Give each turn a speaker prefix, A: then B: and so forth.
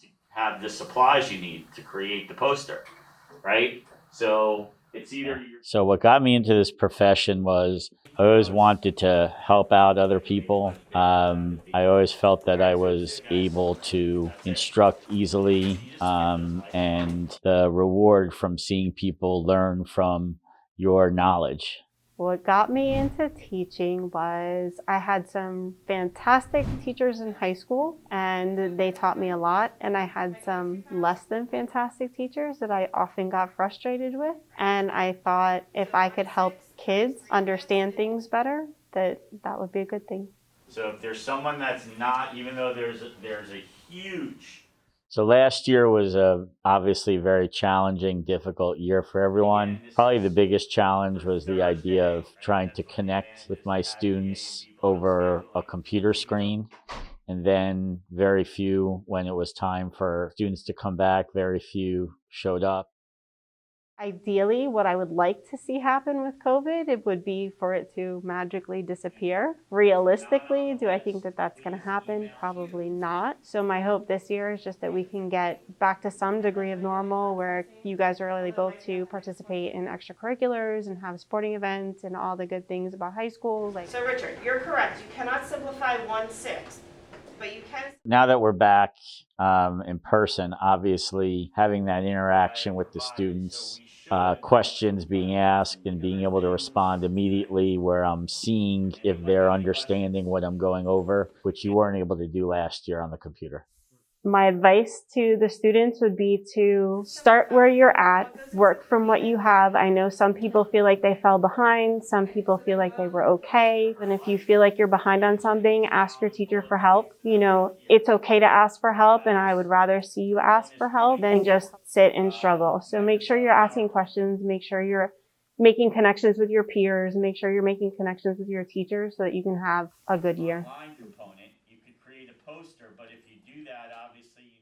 A: to have the supplies you need to create the poster, right? So it's either you're. So what got me into this profession was I always wanted to help out other people. I always felt that I was able to instruct easily, and the reward from seeing people learn from your knowledge.
B: What got me into teaching was I had some fantastic teachers in high school and they taught me a lot. And I had some less than fantastic teachers that I often got frustrated with. And I thought if I could help kids understand things better, that would be a good thing. So if there's someone that's not, even though there's a huge.
A: So last year was obviously very challenging, difficult year for everyone. Probably the biggest challenge was the idea of trying to connect with my students over a computer screen. And then very few, when it was time for students to come back, very few showed up.
B: Ideally, what I would like to see happen with COVID, it would be for it to magically disappear. Realistically, do I think that that's going to happen? Probably not. So my hope this year is just that we can get back to some degree of normal where you guys are able to participate in extracurriculars and have sporting events and all the good things about high school. So Richard, you're correct. You cannot simplify 1/6. But you can. Now that we're back in person, obviously having that interaction with the students, questions being asked and being able to respond immediately where I'm seeing if they're understanding what I'm going over, which you weren't able to do last year on the computer. My advice to the students would be to start where you're at, work from what you have. I know some people feel like they fell behind. Some people feel like they were okay. And if you feel like you're behind on something, ask your teacher for help. It's okay to ask for help, and I would rather see you ask for help than just sit and struggle. So make sure you're asking questions. Make sure you're making connections with your peers. Make sure you're making connections with your teachers so that you can have a good year. Online component, you could create a poster, but if you do that, obviously